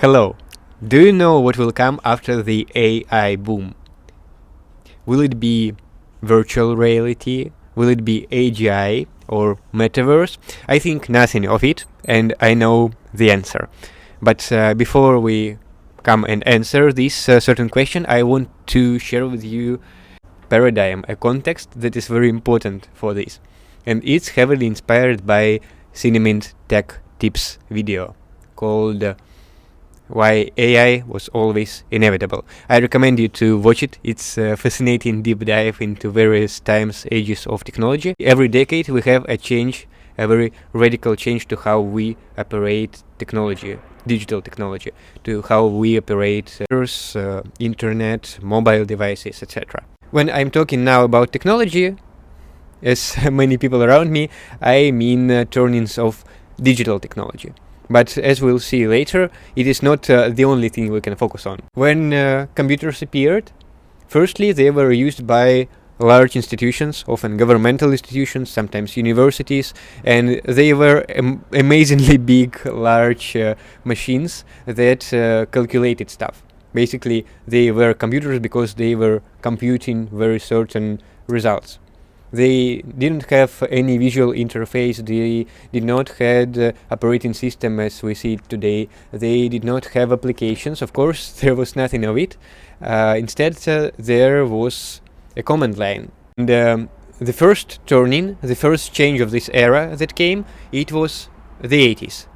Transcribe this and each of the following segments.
Hello. Do you know what will come after the AI boom? Will it be virtual reality? Will it be AGI or metaverse? I think nothing of it, and I know the answer. But before we come and answer this certain question, I want to share with you paradigm, a context that is very important for this. And it's heavily inspired by Cinnamint Tech Tips video called Why AI Was Always Inevitable. I recommend you to watch it. It's a fascinating deep dive into various times, ages of technology. Every decade we have a change, a very radical change to how we operate technology, digital technology, to how we operate internet, mobile devices, etc. When I'm talking now about technology, as many people around me, I mean turnings of digital technology. But as we'll see later, it is not the only thing we can focus on. When computers appeared, firstly they were used by large institutions, often governmental institutions, sometimes universities, and they were amazingly big, large machines that calculated stuff. Basically, they were computers because they were computing very certain results. They didn't have any visual interface, they did not have operating system as we see it today, they did not have applications, of course, there was nothing of it. Instead, there was a command line. And the first turning, the first change of this era that came, it was the 80s,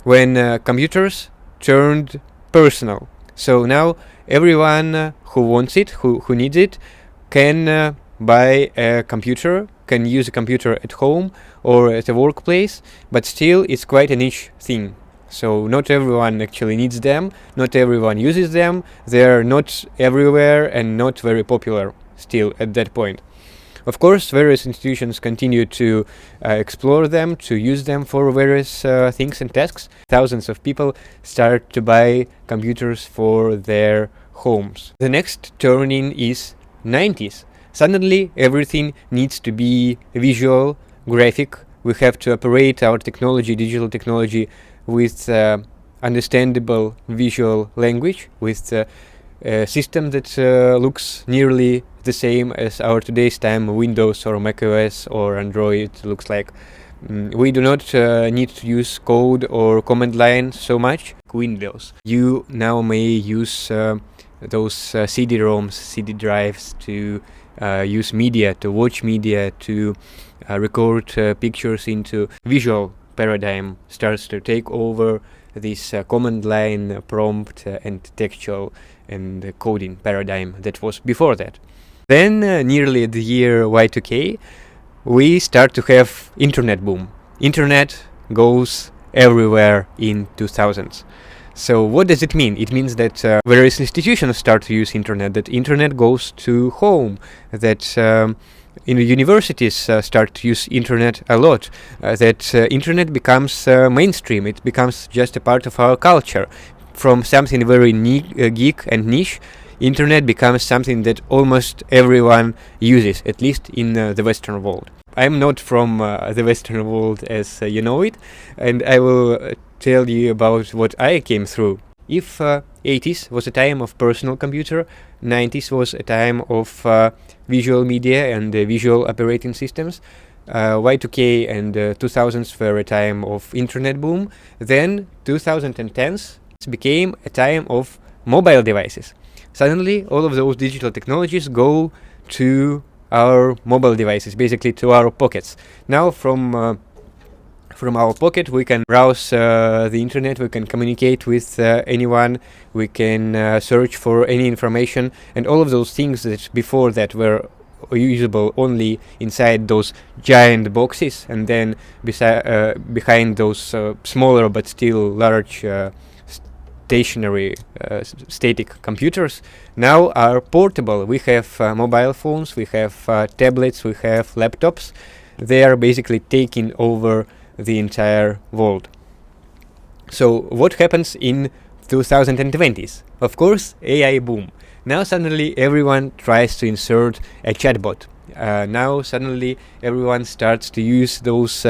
when computers turned personal. So now everyone who wants it, who needs it, can buy a computer, can use a computer at home or at a workplace, but still it's quite a niche thing. So not everyone actually needs them, not everyone uses them, they're not everywhere and not very popular still at that point. Of course, various institutions continue to explore them, to use them for various things and tasks. Thousands of people start to buy computers for their homes. The next turning is 90s. Suddenly, everything needs to be visual, graphic. We have to operate our technology, digital technology, with understandable visual language, with a system that looks nearly the same as our today's time Windows or macOS or Android looks like. We do not need to use code or command line so much. Windows. You now may use those CD-ROMs, CD drives to use media, to watch media, to record pictures into visual paradigm starts to take over this command line, prompt and textual and coding paradigm that was before that. Then nearly the year Y2K, we start to have internet boom. Internet goes everywhere in 2000s. So what does it mean? It means that various institutions start to use internet, that internet goes to home, that universities start to use internet a lot, that internet becomes mainstream, it becomes just a part of our culture. From something very geek and niche, internet becomes something that almost everyone uses, at least in the Western world. I'm not from the Western world as you know it, and I will tell you about what I came through. If 80s was a time of personal computer, 90s was a time of visual media and visual operating systems, Y2K and 2000s were a time of internet boom, then 2010s became a time of mobile devices. Suddenly, all of those digital technologies go to our mobile devices, basically to our pockets. Now, from our pocket, we can browse the internet, we can communicate with anyone, we can search for any information, and all of those things that before that were usable only inside those giant boxes, and then behind those smaller but still large stationary static computers now are portable. We have mobile phones, we have tablets, we have laptops. They are basically taking over the entire world. So what happens in 2020s? Of course, AI boom. Now suddenly everyone tries to insert a chatbot. Now suddenly everyone starts to use those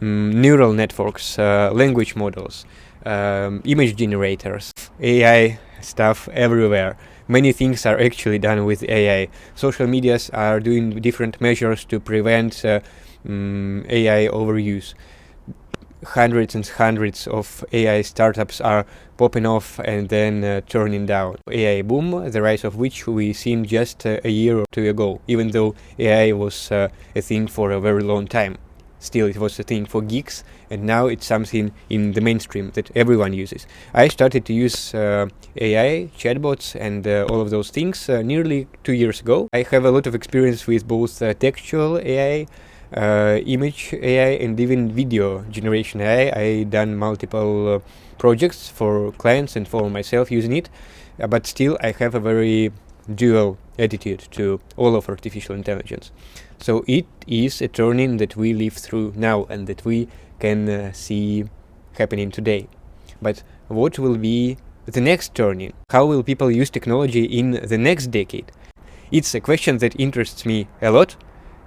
neural networks, language models. image generators, AI stuff everywhere. Many things are actually done with AI. Social medias are doing different measures to prevent AI overuse. Hundreds and hundreds of AI startups are popping off and then turning down. AI boom, the rise of which we seen just a year or two ago, even though AI was a thing for a very long time. Still, it was a thing for geeks, and now it's something in the mainstream that everyone uses. I started to use AI, chatbots, and all of those things nearly 2 years ago. I have a lot of experience with both textual AI, image AI, and even video generation AI. I done multiple projects for clients and for myself using it, but still I have a very dual attitude to all of artificial intelligence. So it is a turning that we live through now and that we can see happening today. But what will be the next turning? How will people use technology in the next decade? It's a question that interests me a lot,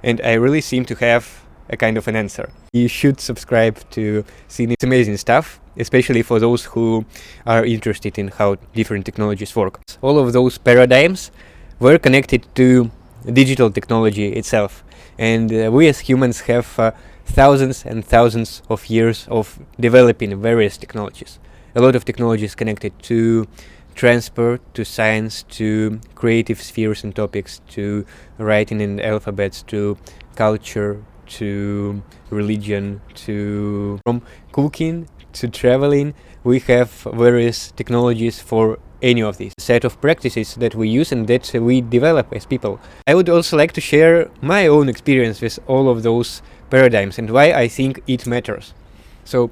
and I really seem to have a kind of an answer. You should subscribe to see this amazing stuff, especially for those who are interested in how different technologies work. All of those paradigms were connected to digital technology itself, and we as humans have thousands and thousands of years of developing various technologies. A lot of technologies connected to transport, to science, to creative spheres and topics, to writing and alphabets, to culture, to religion, to from cooking to traveling. We have various technologies for any of these set of practices that we use and that we develop as people. I would also like to share my own experience with all of those paradigms and why I think it matters. So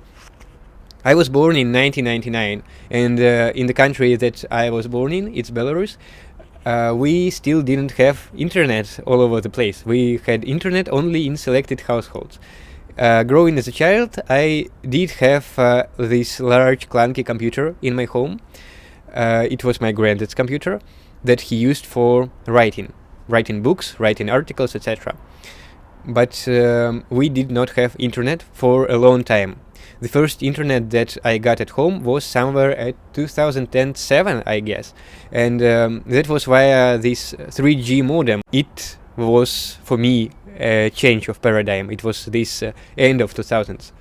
I was born in 1999, and in the country that I was born in, it's Belarus, we still didn't have internet all over the place. We had internet only in selected households. Growing as a child, I did have this large clunky computer in my home. It was my granddad's computer that he used for writing books, writing articles, etc. But we did not have internet for a long time. The first internet that I got at home was somewhere at 2007, I guess. And that was via this 3G modem. It was, for me, a change of paradigm. It was this end of 2000s.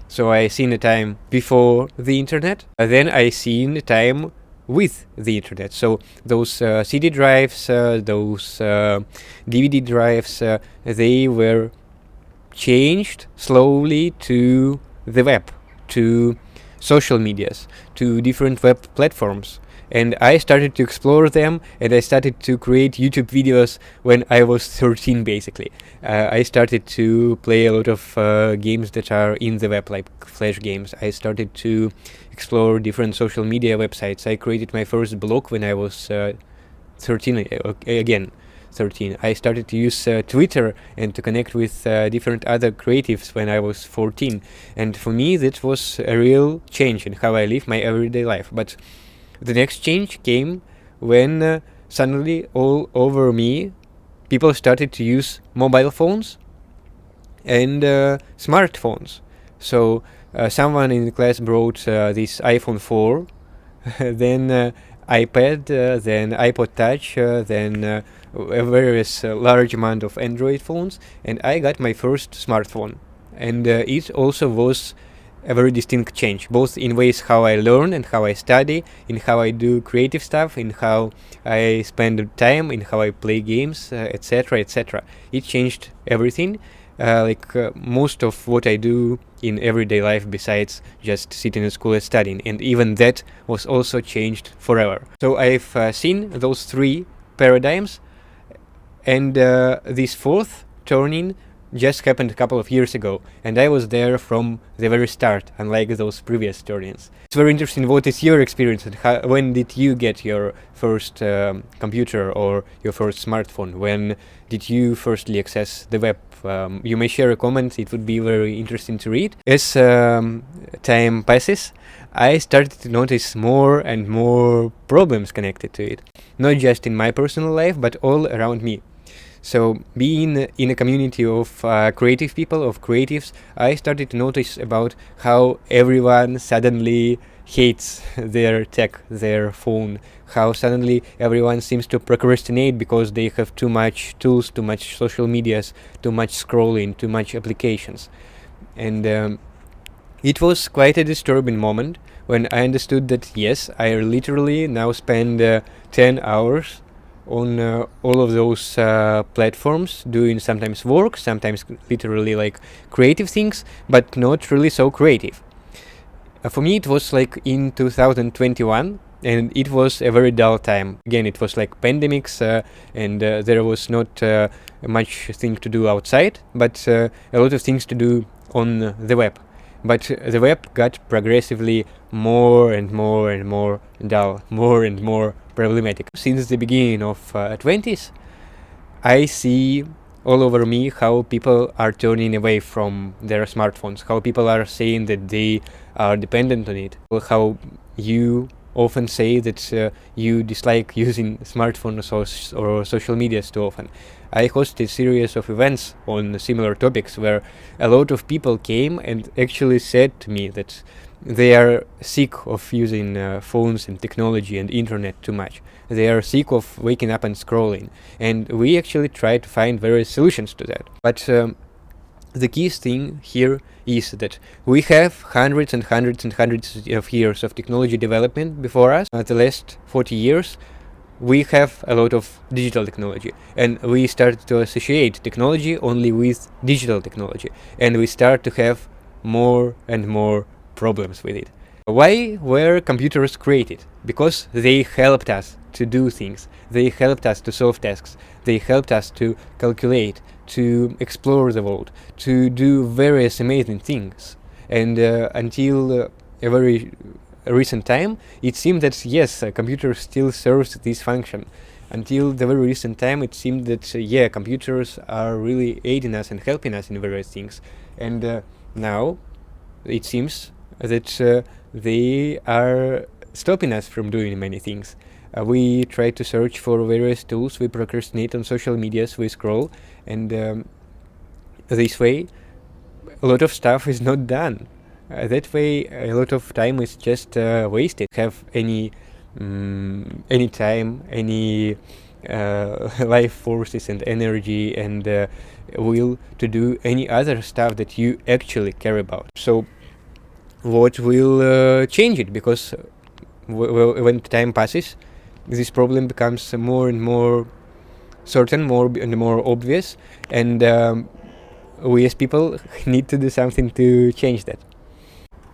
So I seen a time before the internet, then I seen a time with the internet. So those CD drives, those DVD drives, they were changed slowly to the web, to social medias, to different web platforms. And I started to explore them, and I started to create YouTube videos when I was 13, basically. I started to play a lot of games that are in the web, like Flash games. I started to explore different social media websites. I created my first blog when I was 13, again. 13. I started to use Twitter and to connect with different other creatives when I was 14. And for me, that was a real change in how I live my everyday life. But the next change came when suddenly all over me, people started to use mobile phones and smartphones. So someone in the class brought this iPhone 4, then iPad, then iPod Touch, then a various large amount of Android phones, and I got my first smartphone. And it also was a very distinct change, both in ways how I learn and how I study, in how I do creative stuff, in how I spend time, in how I play games, etc., etc. It changed everything, most of what I do in everyday life besides just sitting in school and studying, and even that was also changed forever. So I've seen those three paradigms, and this fourth turning just happened a couple of years ago, and I was there from the very start, unlike those previous turnings. It's very interesting. What is your experience, and when did you get your first computer or your first smartphone? When did you firstly access the web? You may share a comment, it would be very interesting to read. As time passes, I started to notice more and more problems connected to it, not just in my personal life, but all around me. So being in a community of creative people, of creatives, I started to notice about how everyone suddenly hates their tech, their phone, how suddenly everyone seems to procrastinate because they have too much tools, too much social medias, too much scrolling, too much applications. And it was quite a disturbing moment when I understood that yes, I literally now spend 10 hours on all of those platforms doing sometimes work, sometimes literally like creative things, but not really so creative. For me, it was like in 2021, and it was a very dull time. Again, it was like pandemics, and there was not much thing to do outside, but a lot of things to do on the web. But the web got progressively more and more and more dull, more and more problematic. Since the beginning of 20s, I see all over me how people are turning away from their smartphones, how people are saying that they are dependent on it, how you often say that you dislike using smartphones or social medias too often. I hosted a series of events on similar topics where a lot of people came and actually said to me that they are sick of using phones and technology and internet too much. They are sick of waking up and scrolling. And we actually try to find various solutions to that. But the key thing here is that we have hundreds and hundreds and hundreds of years of technology development before us. The last 40 years, we have a lot of digital technology, and we start to associate technology only with digital technology, and we start to have more and more problems with it. Why were computers created? Because they helped us to do things, they helped us to solve tasks, they helped us to calculate, to explore the world, to do various amazing things. And until a very recent time, it seemed that yes, a computer still serves this function. Until the very recent time, it seemed that yeah, computers are really aiding us and helping us in various things. And now it seems that they are stopping us from doing many things. We try to search for various tools, we procrastinate on social medias, we scroll, and this way a lot of stuff is not done. That way a lot of time is just wasted. Have any time, any life forces and energy and will to do any other stuff that you actually care about. So what will change it? Because when time passes, this problem becomes more and more certain, more and more obvious, and we as people need to do something to change that.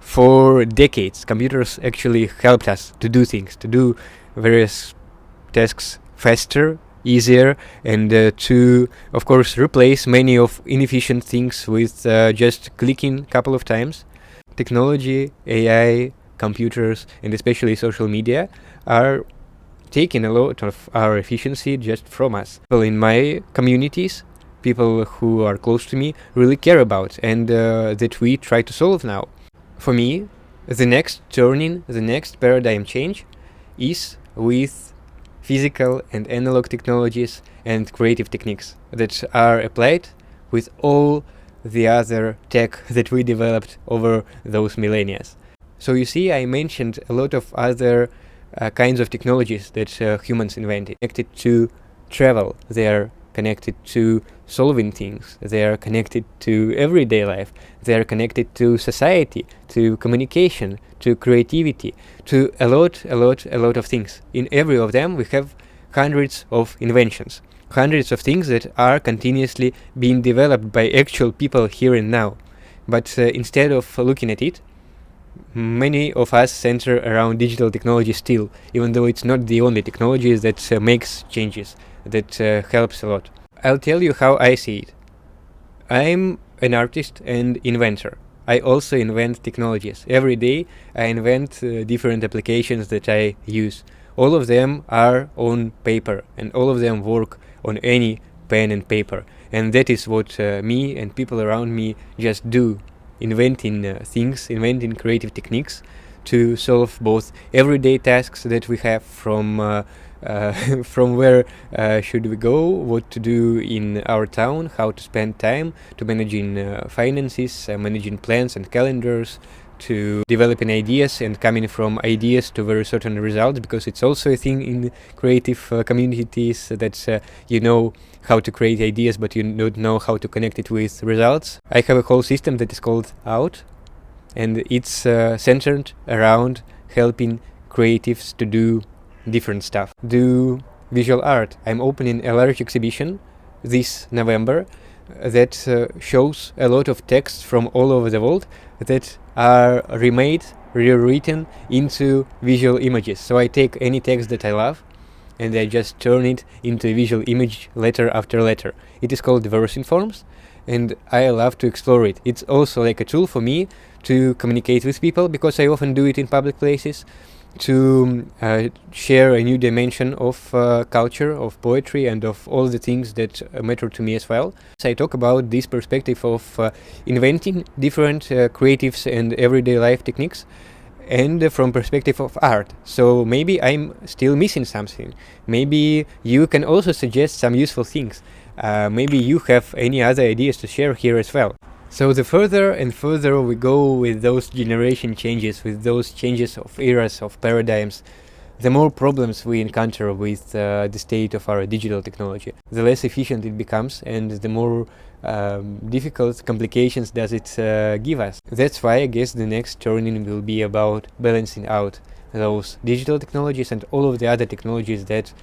For decades, computers actually helped us to do things, to do various tasks faster, easier, and to, of course, replace many of inefficient things with just clicking a couple of times. Technology, AI, computers, and especially social media are taking a lot of our efficiency just from us. People in my communities, people who are close to me, really care about, and that we try to solve now. For me, the next turning, the next paradigm change is with physical and analog technologies and creative techniques that are applied with all the other tech that we developed over those millennia. So you see, I mentioned a lot of other kinds of technologies that humans invented, connected to travel, they are connected to solving things, they are connected to everyday life, they are connected to society, to communication, to creativity, to a lot of things. In every of them we have hundreds of inventions, hundreds of things that are continuously being developed by actual people here and now. But instead of looking at it, many of us center around digital technology still, even though it's not the only technology that makes changes, that helps a lot. I'll tell you how I see it. I'm an artist and inventor. I also invent technologies. Every day I invent different applications that I use. All of them are on paper, and all of them work on any pen and paper. And that is what me and people around me just do, inventing things, inventing creative techniques to solve both everyday tasks that we have from from where should we go, what to do in our town, how to spend time, to managing finances, managing plans and calendars, to developing ideas and coming from ideas to very certain results, because it's also a thing in creative communities that you know how to create ideas but you don't know how to connect it with results. I have a whole system that is called OUT, and it's centered around helping creatives to do different stuff. Do visual art. I'm opening a large exhibition this November that shows a lot of texts from all over the world that are remade, rewritten into visual images. So I take any text that I love and I just turn it into a visual image letter after letter. It is called Versinforms, and I love to explore it. It's also like a tool for me to communicate with people, because I often do it in public places, to share a new dimension of culture, of poetry, and of all the things that matter to me as well. So I talk about this perspective of inventing different creatives and everyday life techniques, and from perspective of art. So maybe I'm still missing something. Maybe you can also suggest some useful things. Maybe you have any other ideas to share here as well. So the further and further we go with those generation changes, with those changes of eras, of paradigms, the more problems we encounter with the state of our digital technology, the less efficient it becomes, and the more difficult complications does it give us. That's why I guess the next turning will be about balancing out those digital technologies and all of the other technologies that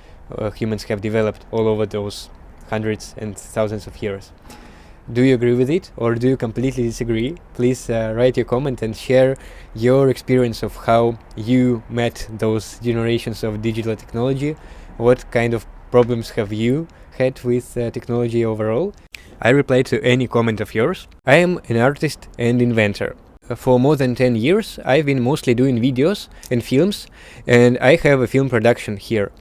humans have developed all over those hundreds and thousands of years. Do you agree with it, or do you completely disagree? Please write your comment and share your experience of how you met those generations of digital technology. What kind of problems have you had with technology overall? I reply to any comment of yours. I am an artist and inventor. For more than 10 years, I've been mostly doing videos and films, and I have a film production here,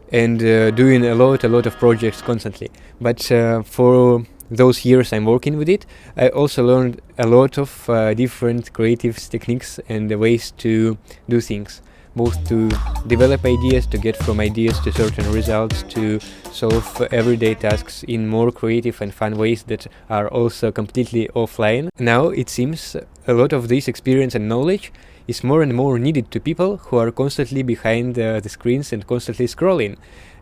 and doing a lot of projects constantly. But for those years I'm working with it, I also learned a lot of different creative techniques and ways to do things, both to develop ideas, to get from ideas to certain results, to solve everyday tasks in more creative and fun ways that are also completely offline. Now it seems a lot of this experience and knowledge is more and more needed to people who are constantly behind the screens and constantly scrolling.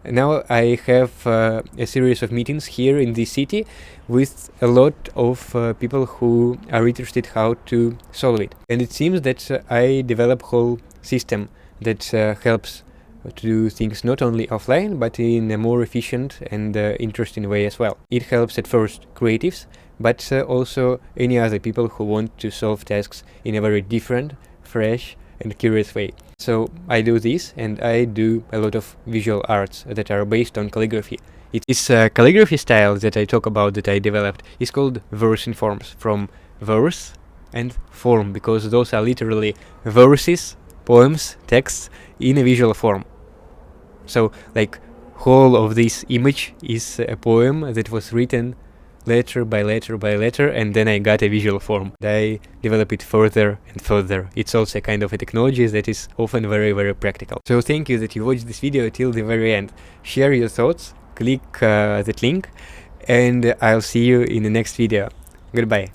Now I have a series of meetings here in this city with a lot of people who are interested how to solve it. And it seems that I develop whole system that helps to do things not only offline, but in a more efficient and interesting way as well. It helps at first creatives, but also any other people who want to solve tasks in a very different, fresh and curious way. So I do this, and I do a lot of visual arts that are based on calligraphy. It is a calligraphy style that I talk about, that I developed, is called Versinforms, from verse and form, because those are literally verses, poems, texts in a visual form. So like whole of this image is a poem that was written letter by letter by letter, and then I got a visual form. I develop it further and further. It's also a kind of a technology that is often very practical. So thank you that you watched this video till the very end. Share your thoughts, click that link, and I'll see you in the next video. Goodbye.